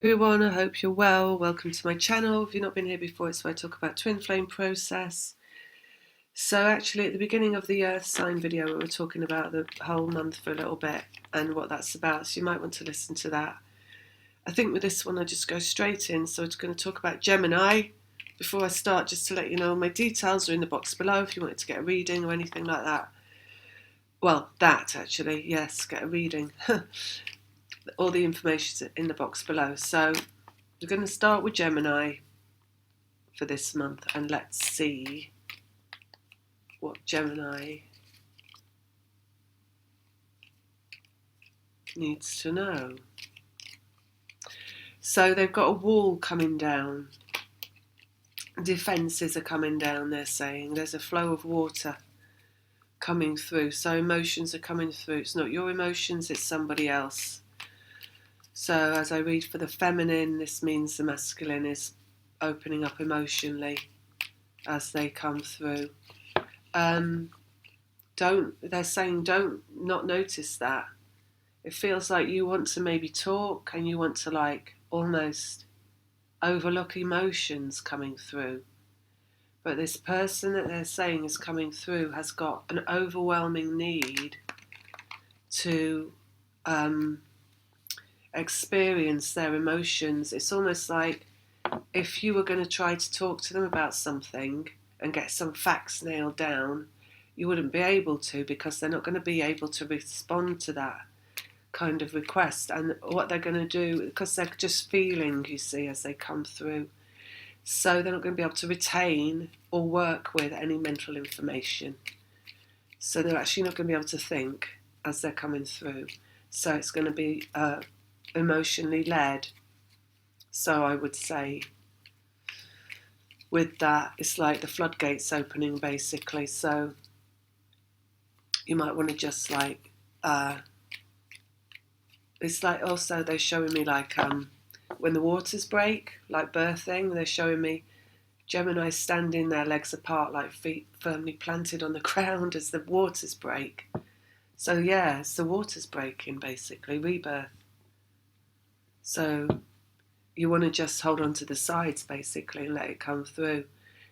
Everyone, I hope you're well. Welcome to my channel. If you've not been here before, it's where I talk about twin flame process. So actually at the beginning of the earth sign video we were talking about the whole month for a little bit and what that's about, so you might want to listen to that. I think with this one I just go straight in, so I'm going to talk about Gemini. Before I start, just to let you know, my details are in the box below if you wanted to get a reading or anything like that. Well, that actually, yes, get a reading. All the information is in the box below. So we're going to start with Gemini for this month, and let's see what Gemini needs to know. So they've got a wall coming down. Defences are coming down, they're saying. There's a flow of water coming through. So emotions are coming through. It's not your emotions, it's somebody else. So as I read for the feminine, this means the masculine is opening up emotionally as they come through. They're saying don't not notice that. It feels like you want to maybe talk and you want to like almost overlook emotions coming through. But this person that they're saying is coming through has got an overwhelming need to experience their emotions. It's almost like if you were going to try to talk to them about something and get some facts nailed down, you wouldn't be able to, because they're not going to be able to respond to that kind of request. And what they're going to do, because they're just feeling, you see, as they come through, so they're not going to be able to retain or work with any mental information. So they're actually not going to be able to think as they're coming through. So it's going to be emotionally led. So I would say with that, it's like the floodgates opening basically. So you might want to just like, it's like also they're showing me like when the waters break, like birthing, they're showing me Gemini standing their legs apart, like feet firmly planted on the ground as the waters break. So yeah, it's the waters breaking basically, rebirth. So you want to just hold on to the sides basically and let it come through.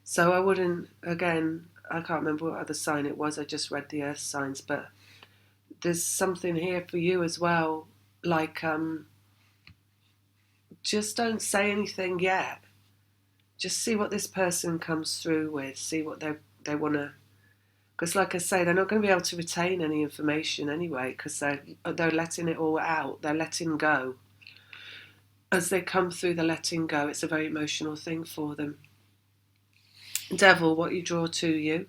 So I wouldn't, again, I can't remember what other sign it was, I just read the earth signs, but there's something here for you as well, like just don't say anything yet. Just see what this person comes through with, see what they want to, because like I say, they're not going to be able to retain any information anyway, because they're letting it all out, they're letting go. As they come through the letting go, it's a very emotional thing for them. Devil, what you draw to you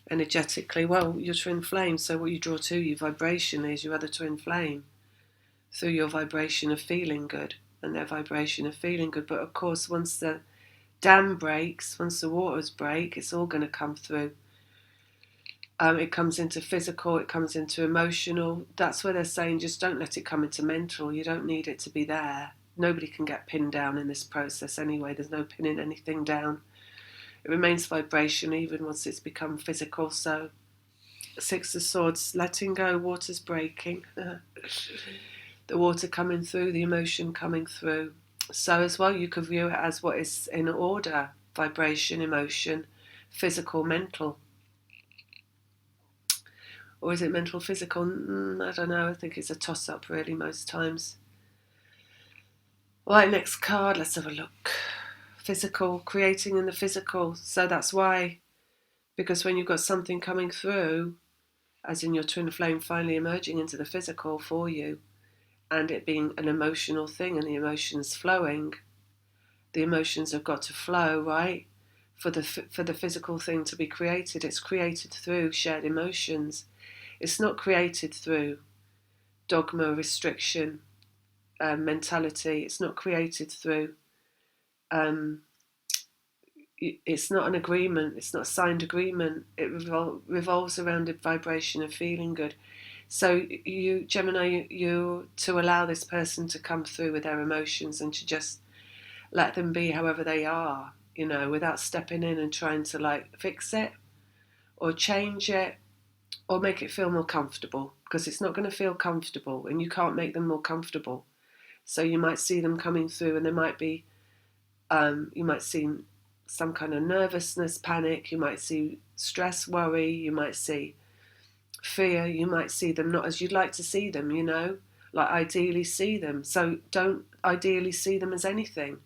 energetically, well, your twin flame, so what you draw to you vibrationally is your other twin flame through your vibration of feeling good and their vibration of feeling good. But of course, once the dam breaks, once the waters break, it's all going to come through. It comes into physical, it comes into emotional. That's where they're saying just don't let it come into mental. You don't need it to be there. Nobody can get pinned down in this process anyway. There's no pinning anything down. It remains vibration even once it's become physical. So Six of Swords, letting go, water's breaking. The water coming through, the emotion coming through. So as well, you could view it as what is in order: vibration, emotion, physical, mental. Or is it mental, physical? I don't know. I think it's a toss-up really most times. Right, next card. Let's have a look. Physical, creating in the physical. So that's why, because when you've got something coming through, as in your twin flame finally emerging into the physical for you, and it being an emotional thing and the emotions flowing, the emotions have got to flow, right? For the physical thing to be created, it's created through shared emotions. It's not created through dogma, restriction, mentality. It's not created through, it's not an agreement. It's not a signed agreement. It revolves around a vibration of feeling good. So you, Gemini, you to allow this person to come through with their emotions and to just let them be however they are, you know, without stepping in and trying to like fix it or change it or make it feel more comfortable, because it's not going to feel comfortable and you can't make them more comfortable. So you might see them coming through, and there might be, you might see some kind of nervousness, panic, you might see stress, worry, you might see fear, you might see them not as you'd like to see them, like ideally see them. So don't ideally see them as anything.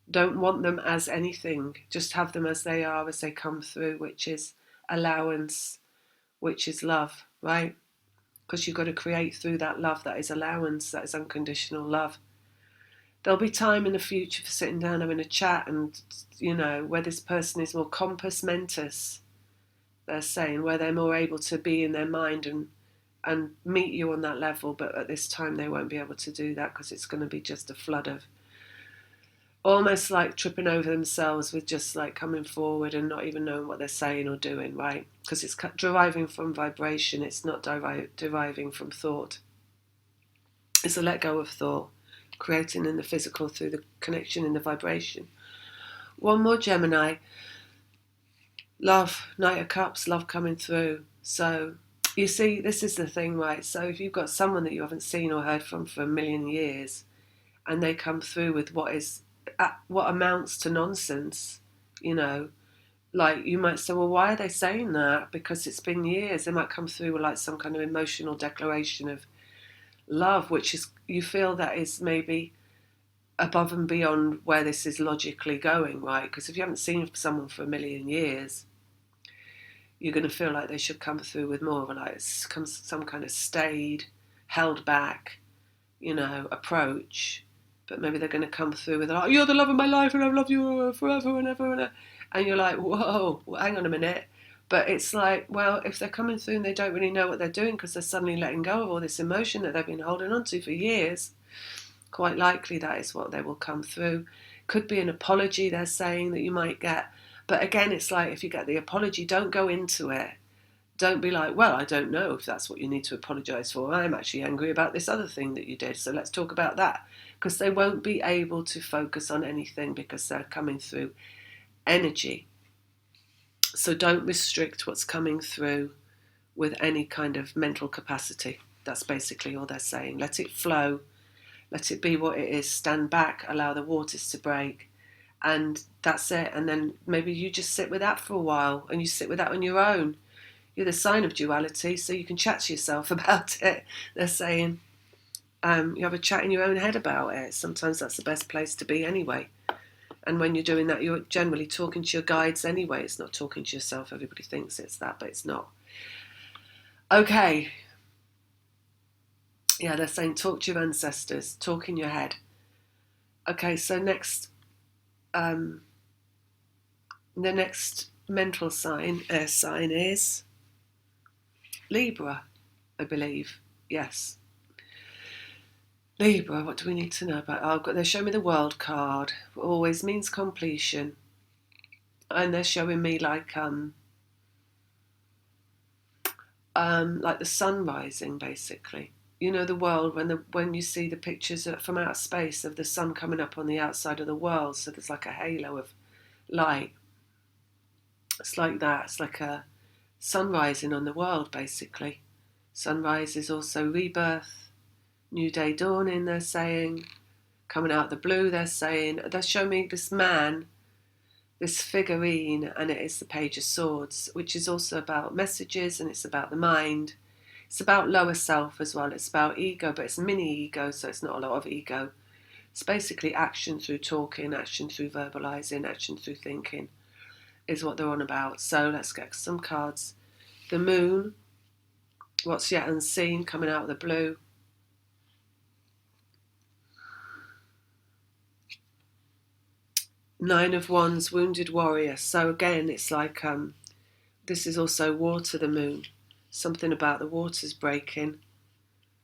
Don't want them as anything. Just have them as they are, as they come through, which is allowance, which is love, right? Because you've got to create through that love that is allowance, that is unconditional love. There'll be time in the future for sitting down having a chat, and where this person is more compos mentis, they're saying, where they're more able to be in their mind and meet you on that level. But at this time they won't be able to do that, because it's going to be just a flood of almost like tripping over themselves with just like coming forward and not even knowing what they're saying or doing, right? Because it's deriving from vibration, it's not deriving from thought. It's a let go of thought, creating in the physical through the connection in the vibration. One more, Gemini. Love, Knight of Cups, love coming through. So you see, this is the thing, right? So if you've got someone that you haven't seen or heard from for a million years, and they come through with what amounts to nonsense, like you might say, well, why are they saying that? Because it's been years. They might come through with like some kind of emotional declaration of love, which is, you feel that is maybe above and beyond where this is logically going, right? Because if you haven't seen someone for a million years, you're going to feel like they should come through with more of some kind of stayed, held back, approach. But maybe they're going to come through with, you're the love of my life and I've loved you forever and ever. And you're like, whoa, hang on a minute. But it's like, well, if they're coming through and they don't really know what they're doing because they're suddenly letting go of all this emotion that they've been holding on to for years, quite likely that is what they will come through. Could be an apology they're saying that you might get. But again, it's like, if you get the apology, don't go into it. Don't be like, well, I don't know if that's what you need to apologise for. I'm actually angry about this other thing that you did, so let's talk about that. Because they won't be able to focus on anything because they're coming through energy. So don't restrict what's coming through with any kind of mental capacity. That's basically all they're saying. Let it flow. Let it be what it is. Stand back. Allow the waters to break. And that's it. And then maybe you just sit with that for a while, and you sit with that on your own. You're the sign of duality, so you can chat to yourself about it. They're saying you have a chat in your own head about it. Sometimes that's the best place to be anyway. And when you're doing that, you're generally talking to your guides anyway. It's not talking to yourself. Everybody thinks it's that, but it's not. Okay. Yeah, they're saying talk to your ancestors. Talk in your head. Okay, so next, the next mental sign, air sign is Libra, I believe. Yes. Libra, what do we need to know about? They show me the World card. Always means completion. And they're showing me like the sun rising, basically. The world, when you see the pictures from outer space of the sun coming up on the outside of the world, so there's like a halo of light. It's like that. It's like a sun rising on the world, basically. Sunrise is also rebirth, new day dawning, they're saying. Coming out of the blue, they're saying. They're showing me this man, this figurine, and it is the Page of Swords, which is also about messages, and it's about the mind. It's about lower self as well. It's about ego, but it's mini ego, so it's not a lot of ego. It's basically action through talking, action through verbalizing, action through thinking is what they're on about. So let's get some cards. The Moon, what's yet unseen, coming out of the blue. Nine of Wands, Wounded Warrior. So again, it's like this is also water, the Moon. Something about the waters breaking.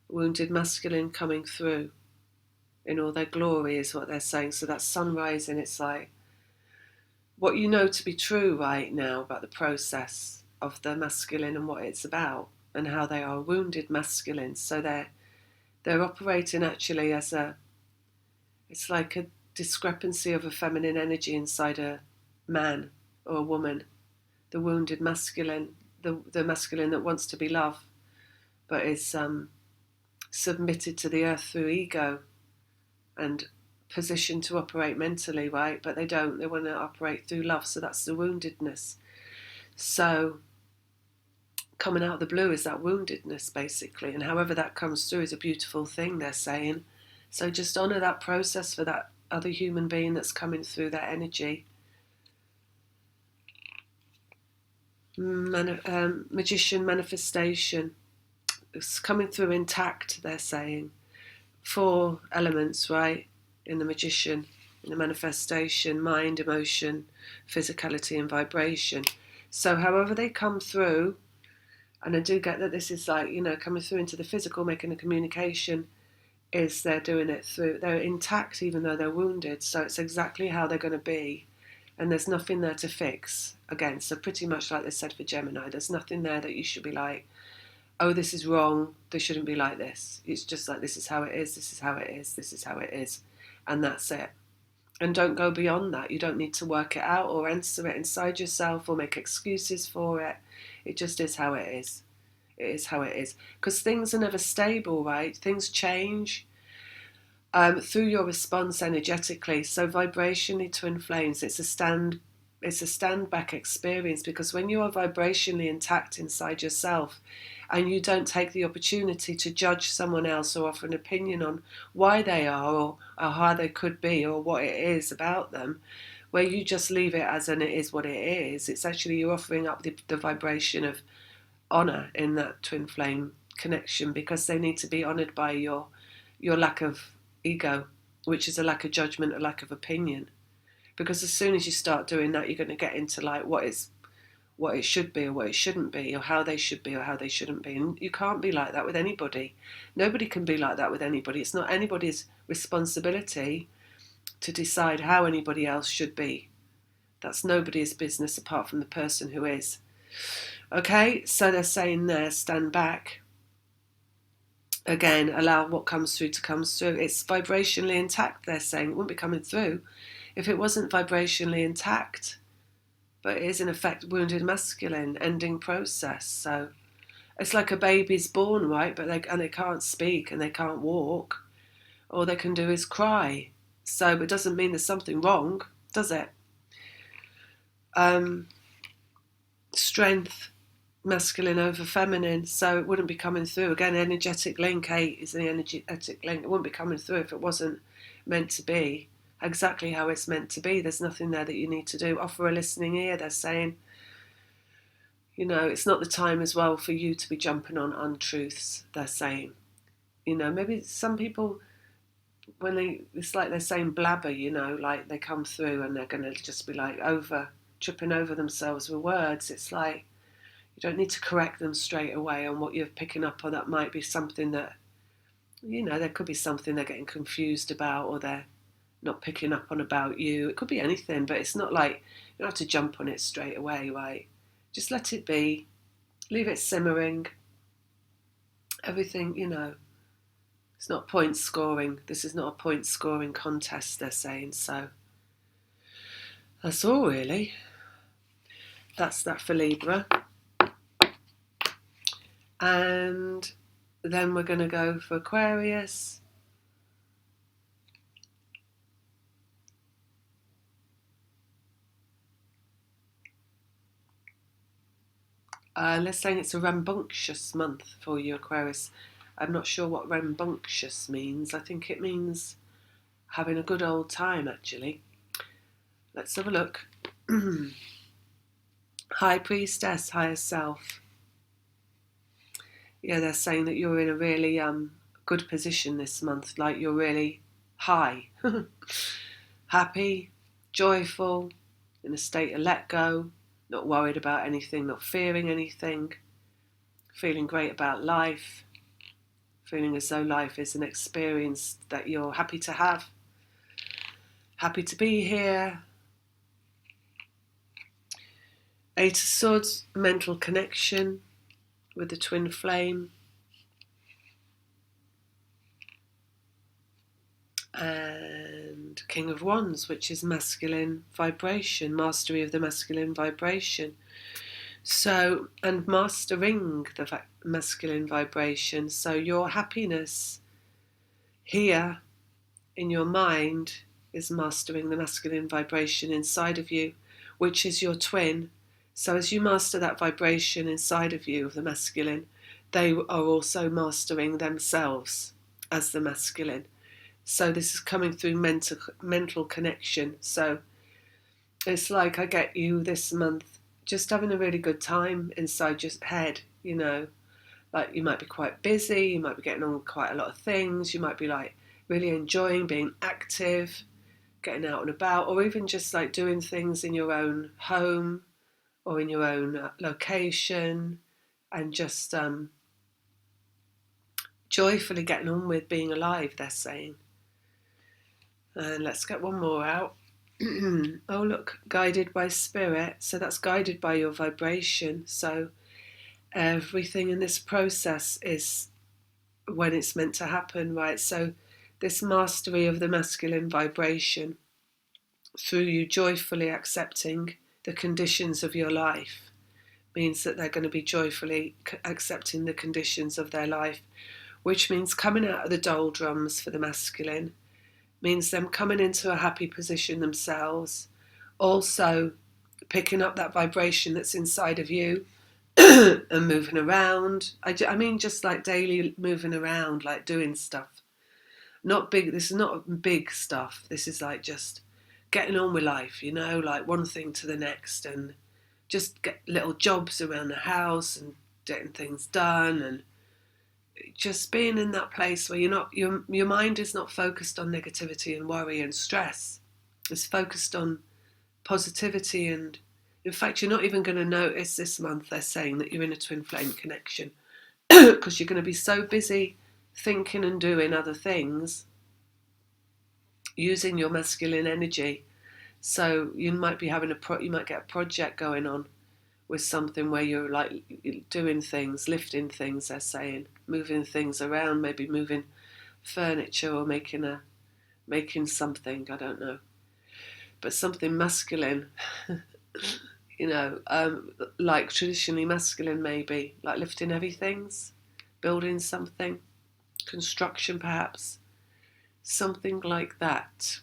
Wounded masculine coming through in all their glory is what they're saying. So that's sun rising. It's like what you know to be true right now about the process of the masculine and what it's about and how they are wounded masculines. So they're operating actually as it's like a discrepancy of a feminine energy inside a man or a woman. The wounded masculine, the masculine that wants to be loved, but is submitted to the earth through ego. and positioned to operate mentally, right? But they don't. They want to operate through love. So that's the woundedness. So coming out of the blue is that woundedness, basically. And however that comes through is a beautiful thing, they're saying. So just honour that process for that other human being that's coming through, that energy. Magician manifestation. It's coming through intact, they're saying. 4 elements, right, in the magician, in the manifestation: mind, emotion, physicality and vibration. So however they come through, and I do get that this is like, coming through into the physical, making a communication, is they're doing it through, they're intact even though they're wounded. So it's exactly how they're going to be. And there's nothing there to fix. Again, so pretty much like they said for Gemini, there's nothing there that you should be like, oh, this is wrong, they shouldn't be like this. It's just like, this is how it is, this is how it is, this is how it is. And that's it. And don't go beyond that. You don't need to work it out or answer it inside yourself or make excuses for it. It just is how it is. It is how it is. Because things are never stable, right? Things change through your response energetically. So vibrationally, twin flames, it's a stand back experience, because when you are vibrationally intact inside yourself and you don't take the opportunity to judge someone else or offer an opinion on why they are or how they could be or what it is about them, where you just leave it as an it is what it is, it's actually you're offering up the vibration of honour in that twin flame connection, because they need to be honoured by your lack of ego, which is a lack of judgment, a lack of opinion. Because as soon as you start doing that, you're going to get into like what it should be or what it shouldn't be, or how they should be or how they shouldn't be. And you can't be like that with anybody. Nobody can be like that with anybody. It's not anybody's responsibility to decide how anybody else should be. That's nobody's business apart from the person who is. Okay, so they're saying there, stand back. Again, allow what comes through to come through. It's vibrationally intact, they're saying. It wouldn't be coming through if it wasn't vibrationally intact. But it is in effect wounded masculine, ending process. So it's like a baby's born, right? But they can't speak and they can't walk. All they can do is cry. So it doesn't mean there's something wrong, does it? Strength, masculine over feminine, so it wouldn't be coming through. Again, energetic link, 8 is the energetic link. It wouldn't be coming through if it wasn't meant to be exactly how it's meant to be. There's nothing there that you need to do. Offer a listening ear, they're saying. It's not the time as well for you to be jumping on untruths, they're saying. Maybe some people, it's like they're saying blabber, like they come through and they're going to just be like tripping over themselves with words. It's like, you don't need to correct them straight away on what you're picking up on. That might be something that, there could be something they're getting confused about or they're not picking up on about you. It could be anything, but it's not like you don't have to jump on it straight away, right? Just let it be. Leave it simmering. Everything, it's not point scoring. This is not a point scoring contest, they're saying. So that's all really. That's that for Libra. And then we're going to go for Aquarius. They're saying it's a rambunctious month for you, Aquarius. I'm not sure what rambunctious means. I think it means having a good old time, actually. Let's have a look. High Priestess, higher self. Yeah, they're saying that you're in a really good position this month, like you're really high, happy, joyful, in a state of let go, not worried about anything, not fearing anything, feeling great about life, feeling as though life is an experience that you're happy to have, happy to be here. 8 of Swords, mental connection with the twin flame. And King of Wands, which is masculine vibration, mastery of the masculine vibration. So, and mastering the masculine vibration. So your happiness here in your mind is mastering the masculine vibration inside of you, which is your twin. So as you master that vibration inside of you of the masculine, they are also mastering themselves as the masculine. So this is coming through mental connection. So it's like I get you this month just having a really good time inside your head, you know. Like you might be quite busy, you might be getting on with quite a lot of things, you might be like really enjoying being active, getting out and about, or even just like doing things in your own home or in your own location, and just joyfully getting on with being alive, they're saying. And let's get one more out. Oh, look, guided by spirit. So that's guided by your vibration. So everything in this process is when it's meant to happen, right? So this mastery of the masculine vibration through you joyfully accepting the conditions of your life means that they're going to be joyfully accepting the conditions of their life, which means coming out of the doldrums for the masculine, means them coming into a happy position themselves, also picking up that vibration that's inside of you and moving around. I mean just like daily moving around, like doing stuff. Not big, this is not big stuff, this is like just getting on with life, you know, like one thing to the next, and just get little jobs around the house and getting things done, and just being in that place where you're not, your mind is not focused on negativity and worry and stress. It's focused on positivity, and in fact you're not even going to notice this month, they're saying, that you're in a twin flame connection because you're going to be so busy thinking and doing other things, using your masculine energy. So you might be having you might get a project going on with something where you're like doing things, lifting things, they're saying, moving things around, maybe moving furniture or making something, I don't know, but something masculine, you know, like traditionally masculine, maybe like lifting heavy things, building something, construction perhaps, something like that,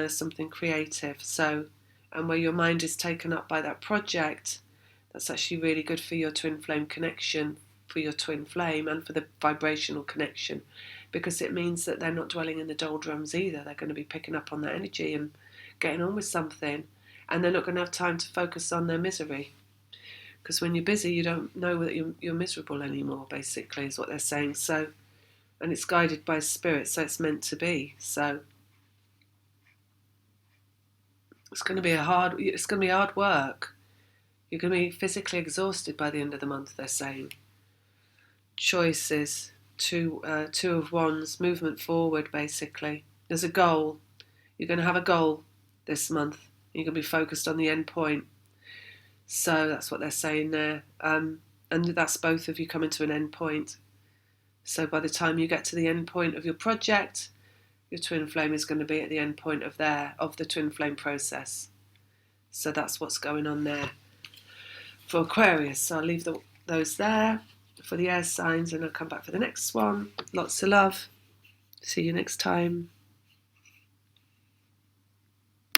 something creative. So, and where your mind is taken up by that project, that's actually really good for your twin flame connection, for your twin flame, and for the vibrational connection, because it means that they're not dwelling in the doldrums either. They're going to be picking up on that energy and getting on with something, and they're not going to have time to focus on their misery, because when you're busy you don't know that you're miserable anymore, basically, is what they're saying. So, and it's guided by spirit, so it's meant to be. So it's going to be hard work. You're going to be physically exhausted by the end of the month, they're saying. Choices, two of wands, movement forward, basically. There's a goal. You're going to have a goal this month. You're going to be focused on the end point. So that's what they're saying there. And that's both of you coming to an end point. So by the time you get to the end point of your project, your twin flame is going to be at the end point of the twin flame process. So that's what's going on there for Aquarius. So I'll leave those there for the air signs, and I'll come back for the next one. Lots of love. See you next time.